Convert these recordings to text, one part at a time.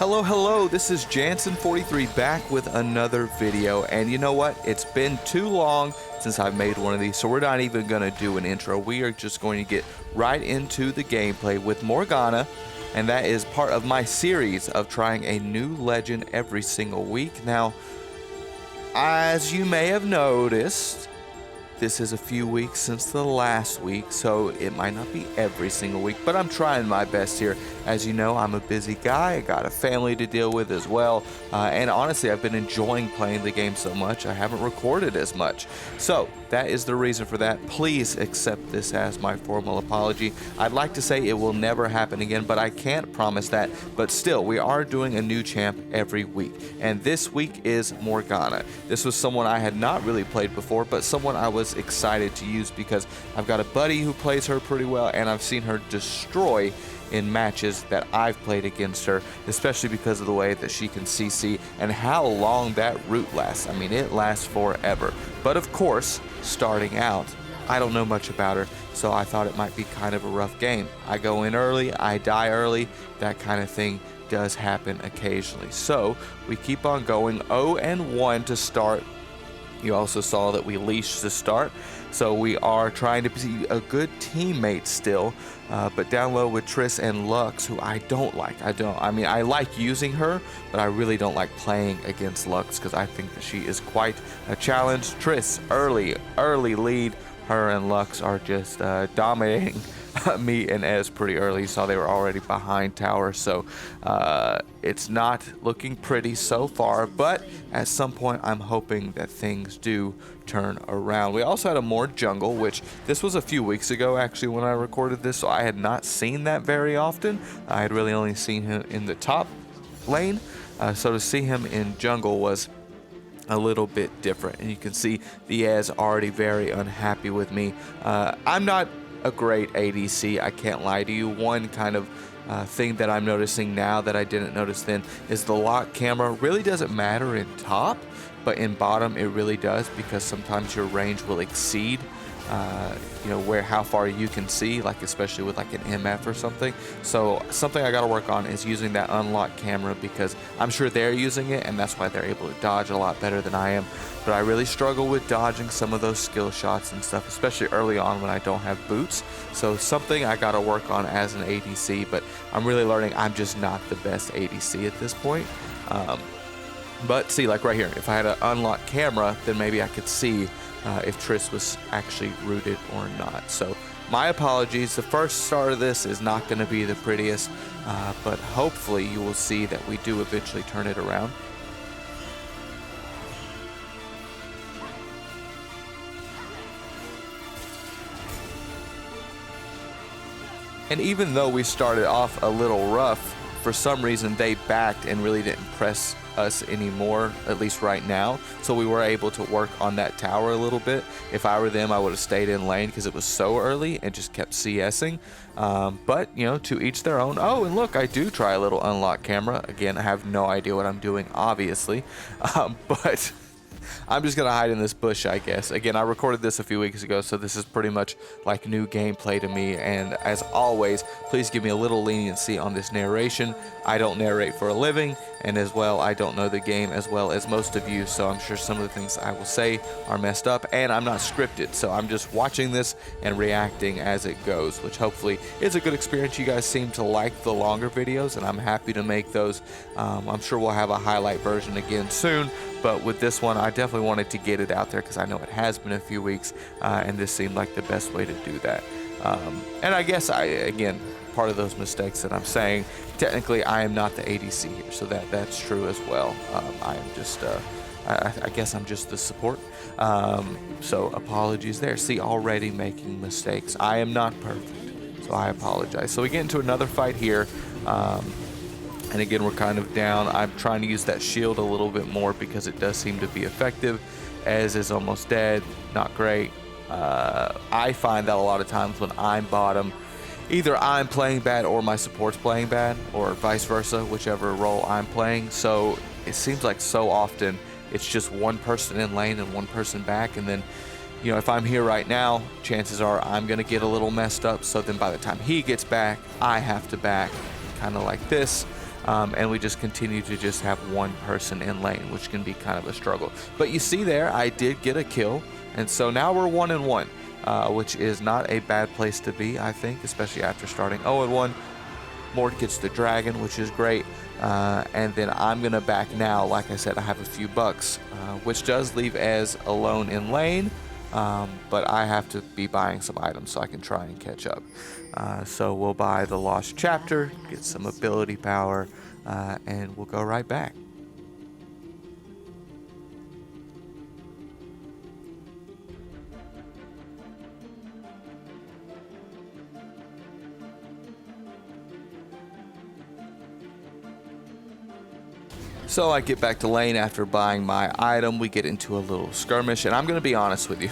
Hello, this is Jansen43 back with another video, and you know what? It's been too long since I've made one of these, so we're not even going to do an intro. We are just going to get right into the gameplay with Morgana, and that is part of my series of trying a new legend every single week. Now, as you may have noticed, this is a few weeks since the last week, so it might not be every single week, but I'm trying my best here. As you know, I'm a busy guy. I got a family to deal with as well, and honestly, I've been enjoying playing the game so much, I haven't recorded as much. So that is the reason for that. Please accept this as my formal apology. I'd like to say it will never happen again, but I can't promise that. But still, we are doing a new champ every week, and this week is Morgana. This was someone I had not really played before, but someone I was excited to use because I've got a buddy who plays her pretty well, and I've seen her destroy in matches that I've played against her, especially because of the way that she can CC and how long that route lasts. I mean, it lasts forever. But of course, starting out, I don't know much about her, so I thought it might be kind of a rough game. I go in early, I die early, that kind of thing does happen occasionally. So we keep on going, 0-1 to start. You also saw that we leashed to start, so we are trying to be a good teammate still, but down low with Triss and Lux, who I don't like. I mean, I like using her, but I really don't like playing against Lux because I think that she is quite a challenge. Triss, early lead. Her and Lux are just dominating me and Ez pretty early. You saw they were already behind tower, so it's not looking pretty so far, but at some point I'm hoping that things do turn around. We also had a Morg jungle, which this was a few weeks ago actually when I recorded this, so I had not seen that very often. I had really only seen him in the top lane, so to see him in jungle was a little bit different, and you can see the Ez already very unhappy with me. I'm not a great ADC, I can't lie to you. One kind of thing that I'm noticing now that I didn't notice then is the lock camera really doesn't matter in top, but in bottom it really does, because sometimes your range will exceed you know, how far you can see, like especially with like an MF or something. So something I got to work on is using that unlock camera, because I'm sure they're using it and that's why they're able to dodge a lot better than I am. But I really struggle with dodging some of those skill shots and stuff, especially early on when I don't have boots. So something I got to work on as an ADC, but I'm really learning I'm just not the best ADC at this point. But see, like right here, if I had an unlock camera, then maybe I could see if Triss was actually rooted or not. So my apologies. The first start of this is not going to be the prettiest, but hopefully you will see that we do eventually turn it around. And even though we started off a little rough, for some reason they backed and really didn't press us anymore, at least right now. So we were able to work on that tower a little bit. If I were them, I would have stayed in lane because it was so early and just kept CSing. But, you know, to each their own. Oh, and look, I do try a little unlock camera. Again, I have no idea what I'm doing, obviously. But I'm just going to hide in this bush, I guess. Again, I recorded this a few weeks ago, so this is pretty much like new gameplay to me. And as always, please give me a little leniency on this narration. I don't narrate for a living, and as well, I don't know the game as well as most of you, so I'm sure some of the things I will say are messed up, and I'm not scripted, so I'm just watching this and reacting as it goes, which hopefully is a good experience. You guys seem to like the longer videos, and I'm happy to make those. I'm sure we'll have a highlight version again soon, but with this one, I definitely wanted to get it out there because I know it has been a few weeks, and this seemed like the best way to do that. And I guess again, part of those mistakes that I'm saying, technically I am not the ADC here, so that's true as well. I am just I guess I'm just the support, so apologies there. See, already making mistakes. I am not perfect, so I apologize. So we get into another fight here, and again we're kind of down. I'm trying to use that shield a little bit more because it does seem to be effective. Ez is almost dead, not great. I find that a lot of times when I'm bottom, either I'm playing bad or my support's playing bad, or vice versa, whichever role I'm playing. So it seems like so often it's just one person in lane and one person back, and then, you know, if I'm here right now, chances are I'm gonna get a little messed up, so then by the time he gets back, I have to back, kind of like this. and we just continue to just have one person in lane, which can be kind of a struggle. But you see there, I did get a kill, and so now we're 1-1, which is not a bad place to be, I think, especially after starting 0-1. Mort gets the dragon, which is great, and then I'm gonna back now. Like I said, I have a few bucks, which does leave Ez alone in lane, but I have to be buying some items so I can try and catch up. So we'll buy the Lost Chapter, get some ability power, and we'll go right back. So I get back to lane after buying my item. We get into a little skirmish, and I'm going to be honest with you.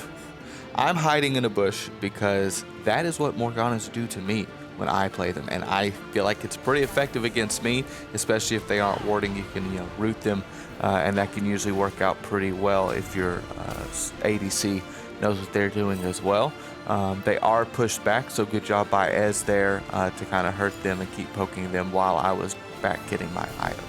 I'm hiding in a bush because that is what Morganas do to me when I play them, and I feel like it's pretty effective against me, especially if they aren't warding. You can root them, and that can usually work out pretty well if your ADC knows what they're doing as well. They are pushed back, so good job by Ez there to kind of hurt them and keep poking them while I was back getting my item.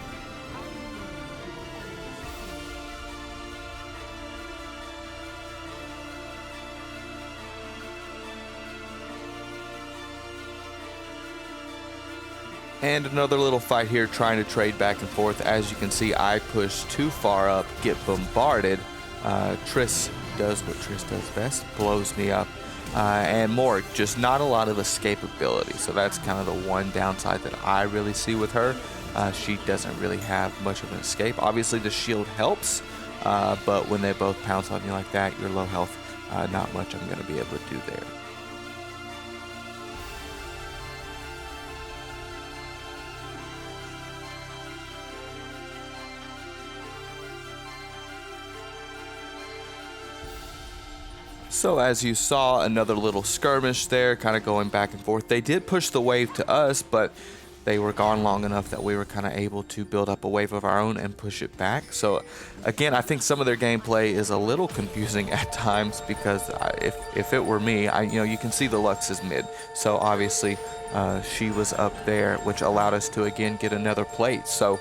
And another little fight here trying to trade back and forth. As you can see, I push too far up, get bombarded. Triss does what Triss does best, blows me up. And Morg, just not a lot of escapability. So that's kind of the one downside that I really see with her. She doesn't really have much of an escape. Obviously the shield helps, but when they both pounce on you like that, you're low health. Not much I'm gonna be able to do there. So as you saw, another little skirmish there, kind of going back and forth. They did push the wave to us, but they were gone long enough that we were kind of able to build up a wave of our own and push it back. So again, I think some of their gameplay is a little confusing at times because if it were me, you can see the Lux is mid. So obviously she was up there, which allowed us to again get another plate. So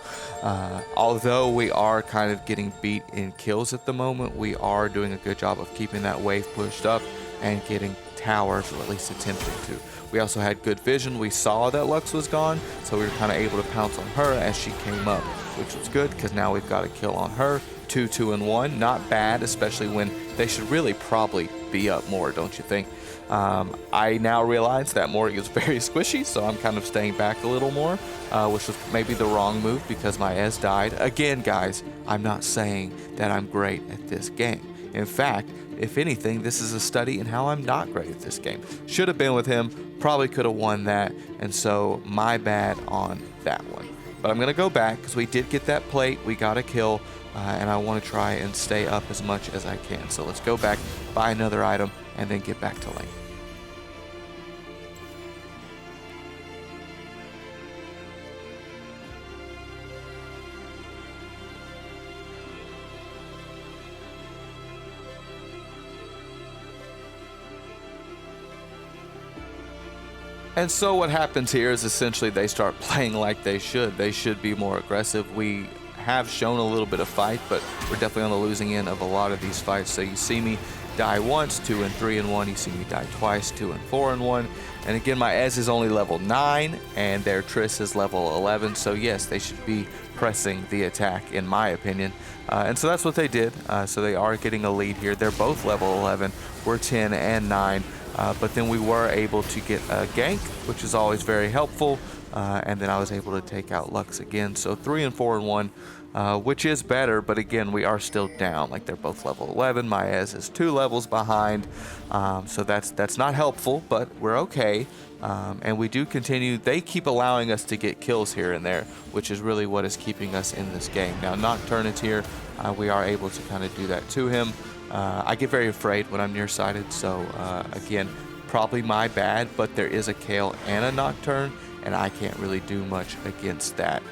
although we are kind of getting beat in kills at the moment, we are doing a good job of keeping that wave pushed up and getting towers, or at least attempting to. We also had good vision. We saw that Lux was gone, so we were kind of able to pounce on her as she came up, which was good because now we've got a kill on her. 2-2-1, not bad, especially when they should really probably be up more, don't you think? I now realize that Morg is very squishy, so I'm kind of staying back a little more, which was maybe the wrong move because my Ez died. Again, guys, I'm not saying that I'm great at this game. In fact, if anything, this is a study in how I'm not great at this game. Should have been with him, probably could have won that, and so my bad on that one. But I'm going to go back because we did get that plate, we got a kill, and I want to try and stay up as much as I can. So let's go back, buy another item, and then get back to lane. And so what happens here is essentially they start playing like they should. They should be more aggressive. We have shown a little bit of fight, but we're definitely on the losing end of a lot of these fights. So you see me die once, 2 and 3 and 1. You see me die twice, 2 and 4 and 1. And again, my Ez is only level 9 and their Triss is level 11. So yes, they should be pressing the attack in my opinion. And so that's what they did. So they are getting a lead here. They're both level 11. We're 10 and 9. But then we were able to get a gank, which is always very helpful. And then I was able to take out Lux again. So 3 and 4 and 1, which is better. But again, we are still down. Like they're both level 11. My Ez is 2 levels behind. So that's not helpful, but we're okay. And we do continue. They keep allowing us to get kills here and there, which is really what is keeping us in this game. Now, Nocturne is here. We are able to kind of do that to him. I get very afraid when I'm nearsighted, so again, probably my bad, but there is a Kale and a Nocturne, and I can't really do much against that.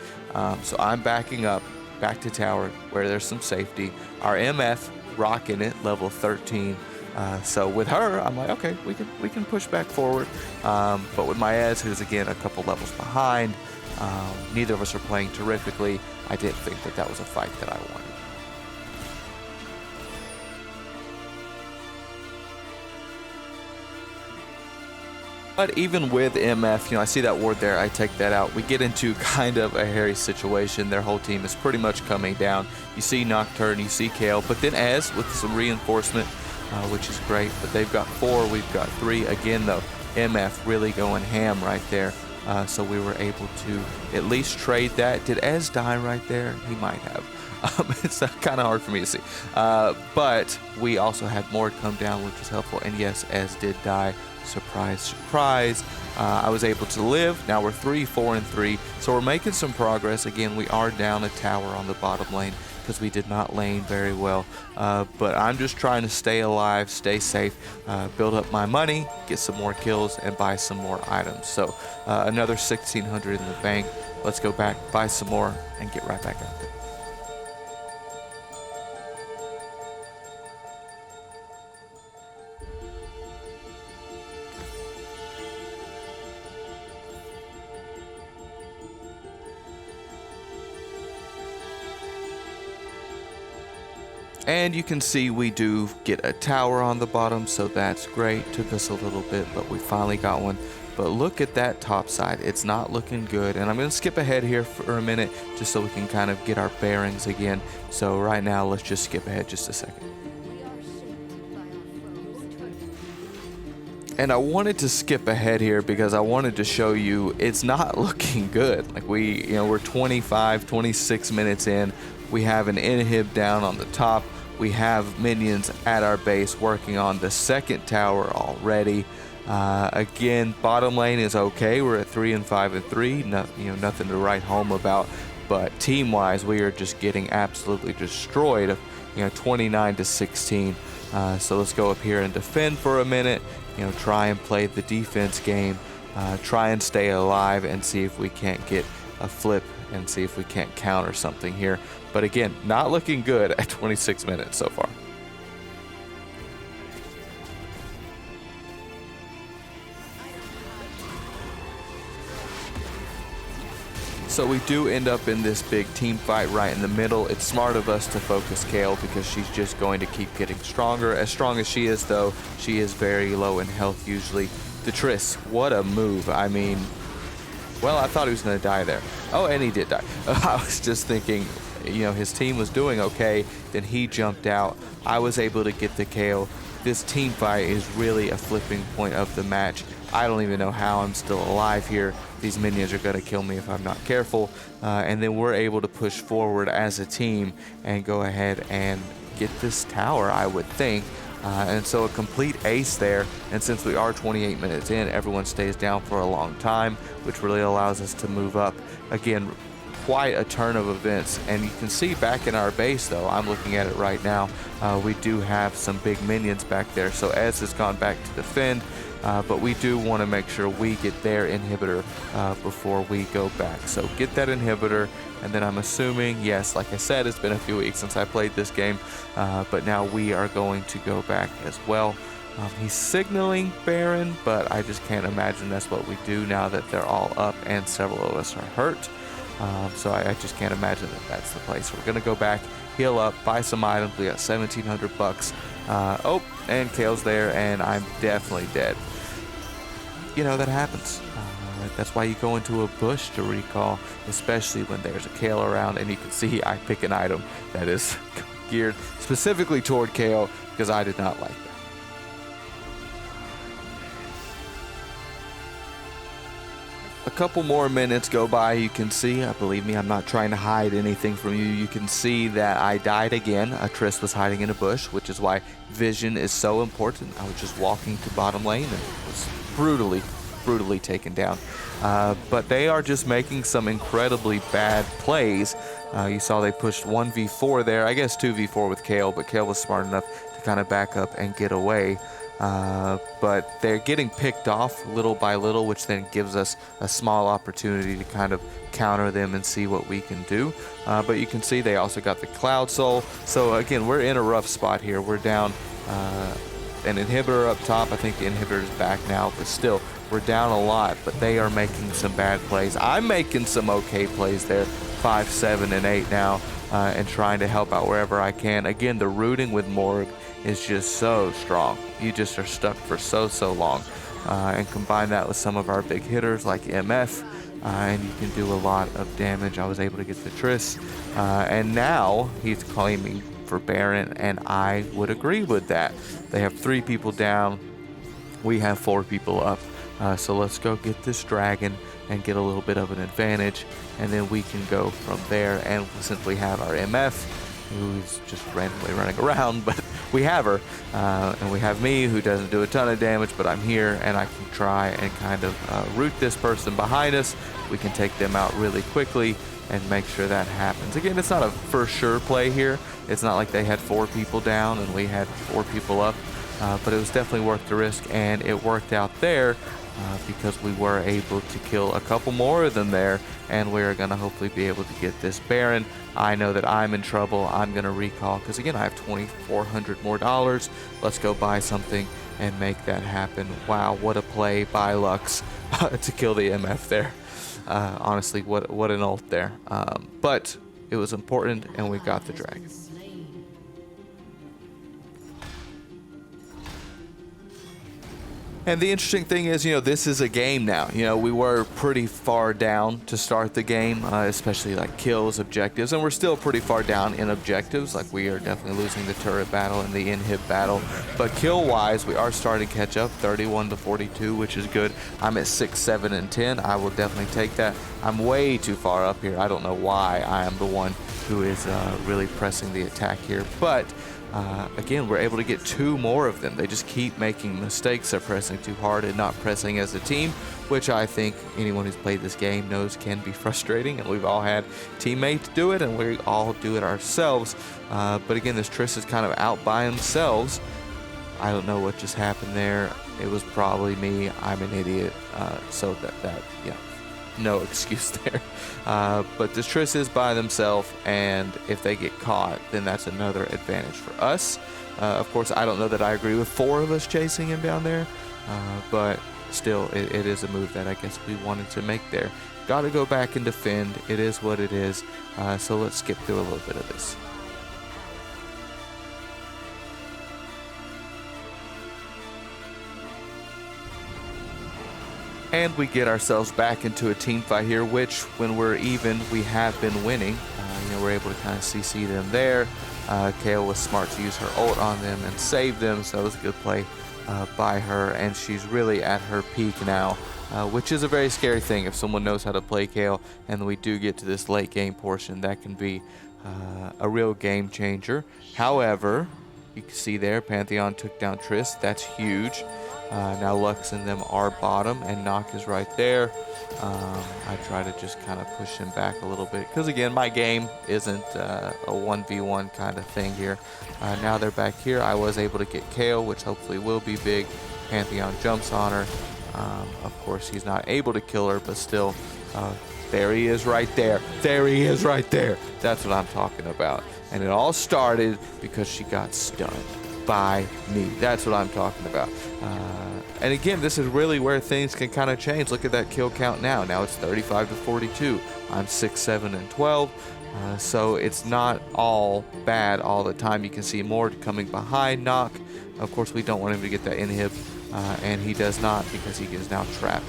So I'm backing up, back to tower, where there's some safety. Our MF, rocking it, level 13. So with her, I'm like, okay, we can push back forward. But with Maez, who's again a couple levels behind, neither of us are playing terrifically. I didn't think that that was a fight that I wanted. But even with MF, I see that ward there, I take that out. We get into kind of a hairy situation. Their whole team is pretty much coming down. You see Nocturne, you see Kale, but then Ez with some reinforcement, which is great. But they've got 4, we've got 3. Again, though, MF really going ham right there. So we were able to at least trade that. Did Ez die right there? He might have. It's kind of hard for me to see. But we also had Mord come down, which was helpful. And yes, Ez did die. Surprise, surprise. I was able to live. Now we're 3, 4, and 3. So we're making some progress. Again, we are down a tower on the bottom lane because we did not lane very well. But I'm just trying to stay alive, stay safe, build up my money, get some more kills, and buy some more items. So another 1,600 in the bank. Let's go back, buy some more, and get right back out there. And you can see we do get a tower on the bottom, so that's great. Took us a little bit, but we finally got one. But look at that top side. It's not looking good. And I'm going to skip ahead here for a minute just so we can kind of get our bearings again. So right now, let's just skip ahead just a second. And I wanted to skip ahead here because I wanted to show you it's not looking good. Like we're 25, 26 minutes in. We have an inhib down on the top. We have minions at our base working on the second tower already. Again, bottom lane is okay. We're at 3 and 5 and 3. Nothing to write home about. But team-wise, we are just getting absolutely destroyed. 29 to 16. So let's go up here and defend for a minute. Try and play the defense game. Try and stay alive and see if we can't get a flip and see if we can't counter something here. But again, not looking good at 26 minutes so far. So we do end up in this big team fight right in the middle. It's smart of us to focus Kale because she's just going to keep getting stronger. As strong as she is, though, she is very low in health usually. The Triss, what a move. I mean, well, I thought he was going to die there. Oh, and he did die. I was just thinking, his team was doing okay. Then he jumped out. I was able to get the KO. This team fight is really a flipping point of the match. I don't even know how I'm still alive here. These minions are going to kill me if I'm not careful. And then we're able to push forward as a team and go ahead and get this tower, I would think. And so a complete ace there. And since we are 28 minutes in, everyone stays down for a long time, which really allows us to move up. Again, quite a turn of events. And you can see back in our base, though, I'm looking at it right now, we do have some big minions back there. So Ez has gone back to defend, but we do want to make sure we get their inhibitor before we go back. So get that inhibitor, and then I'm assuming, yes, like I said, it's been a few weeks since I played this game, but now we are going to go back as well. He's signaling Baron, but I just can't imagine that's what we do now that they're all up and several of us are hurt. So I just can't imagine that that's the place. We're going to go back, heal up, buy some items. We got 1,700 bucks. Oh, and Kale's there, and I'm definitely dead. That happens. That's why you go into a bush to recall, especially when there's a Kale around, and you can see I pick an item that is geared specifically toward Kale because I did not like that. A couple more minutes go by. You can see, believe me, I'm not trying to hide anything from you. You can see that I died again. A Triss was hiding in a bush, which is why vision is so important. I was just walking to bottom lane and was brutally taken down. But they are just making some incredibly bad plays. You saw they pushed 1v4 there. I guess 2v4 with Kale, but Kale was smart enough to kind of back up and get away. But they're getting picked off little by little, which then gives us a small opportunity to kind of counter them and see what we can do. But you can see they also got the Cloud Soul. So again, we're in a rough spot here. We're down an inhibitor up top. I think the inhibitor is back now, but still, we're down a lot, but they are making some bad plays. I'm making some okay plays there, 5, 7, and 8 now, and trying to help out wherever I can. Again, the rooting with Morg is just so strong. You just are stuck for so long. And combine that with some of our big hitters like MF, and you can do a lot of damage. I was able to get the Triss, and now he's claiming for Baron, and I would agree with that. They have 3 people down, we have 4 people up, so let's go get this dragon and get a little bit of an advantage, and then we can go from there. And since we have our MF, who's just randomly running around, but we have her, and we have me, who doesn't do a ton of damage, but I'm here and I can try and kind of root this person behind us. We can take them out really quickly and make sure that happens. Again, it's not a for sure play here. It's not like they had 4 people down and we had 4 people up, but it was definitely worth the risk, and it worked out there because we were able to kill a couple more of them there, and we're going to hopefully be able to get this Baron. I know that I'm in trouble. I'm going to recall because, again, I have $2,400 more dollars. Let's go buy something and make that happen. Wow, what a play by Lux to kill the MF there. Honestly, what an ult there. But it was important, and we got the dragon. And the interesting thing is, this is a game now. We were pretty far down to start the game, especially like kills, objectives, and we're still pretty far down in objectives. Like, we are definitely losing the turret battle and the inhib battle. But kill-wise, we are starting to catch up, 31 to 42, which is good. I'm at 6, 7, and 10. I will definitely take that. I'm way too far up here. I don't know why I am the one who is really pressing the attack here, but again, we're able to get 2 more of them. They just keep making mistakes. They're pressing too hard and not pressing as a team, which I think anyone who's played this game knows can be frustrating, and we've all had teammates do it, and we all do it ourselves. But again, this Triss is kind of out by themselves. I don't know what just happened there. It was probably me. I'm an idiot. So yeah, no excuse there. But this Triss is by themselves, and if they get caught, then that's another advantage for us. Of course, I don't know that I agree with 4 of us chasing him down there, but still, it is a move that I guess we wanted to make there. Got to go back and defend. It is what it is. So let's skip through a little bit of this. And we get ourselves back into a team fight here, which, when we're even, we have been winning. We're able to kind of CC them there. Kayle was smart to use her ult on them and save them, so it was a good play by her. And she's really at her peak now, which is a very scary thing. If someone knows how to play Kayle, and we do get to this late game portion, that can be a real game changer. However, you can see there, Pantheon took down Triss. That's huge. Now Lux and them are bottom, and Nock is right there. I try to just kind of push him back a little bit, because again, my game isn't a 1v1 kind of thing here. Now they're back here. I was able to get Kayle, which hopefully will be big. Pantheon jumps on her. Of course, he's not able to kill her, but still, there he is right there. There he is right there. That's what I'm talking about. And it all started because she got stunned by me. That's what I'm talking about. And again, this is really where things can kind of change. Look at that kill count now. Now it's 35 to 42. I'm 6, 7, and 12. So it's not all bad all the time. You can see Mord coming behind Nock. Of course, we don't want him to get that inhib, and he does not, because he is now trapped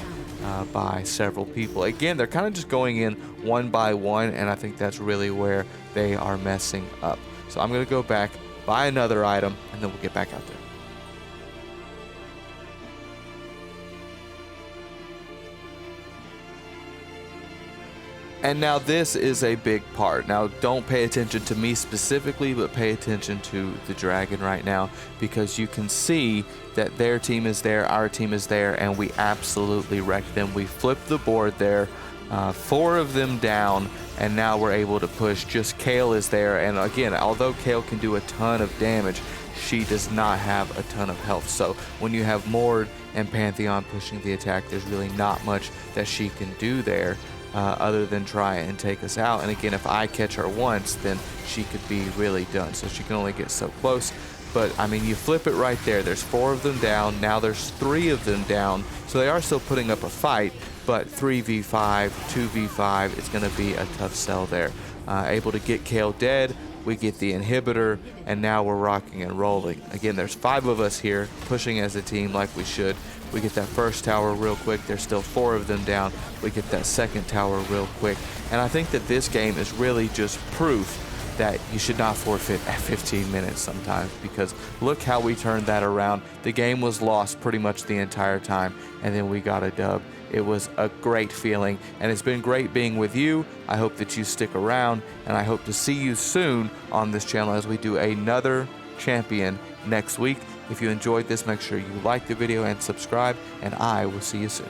by several people. Again, they're kind of just going in one by one, and I think that's really where they are messing up. So I'm going to go back, buy another item, and then we'll get back out there. And now this is a big part. Now don't pay attention to me specifically, but pay attention to the dragon right now, because you can see that their team is there, our team is there, and we absolutely wrecked them. We flipped the board there, 4 of them down, and now we're able to push. Just Kayle is there, and again, although Kayle can do a ton of damage, she does not have a ton of health. So when you have Mord and Pantheon pushing the attack, there's really not much that she can do there. Other than try and take us out. And again, if I catch her once, then she could be really done. So she can only get so close. But I mean, you flip it right there. There's 4 of them down. Now there's 3 of them down. So they are still putting up a fight, but 3v5, 2v5, it's going to be a tough sell there. Able to get Kale dead. We get the inhibitor, and now we're rocking and rolling. Again, there's 5 of us here pushing as a team like we should. We get that first tower real quick. There's still 4 of them down. We get that second tower real quick. And I think that this game is really just proof that you should not forfeit at 15 minutes sometimes, because look how we turned that around. The game was lost pretty much the entire time, and then we got a dub. It was a great feeling, and it's been great being with you. I hope that you stick around, and I hope to see you soon on this channel as we do another champion next week. If you enjoyed this, make sure you like the video and subscribe, and I will see you soon.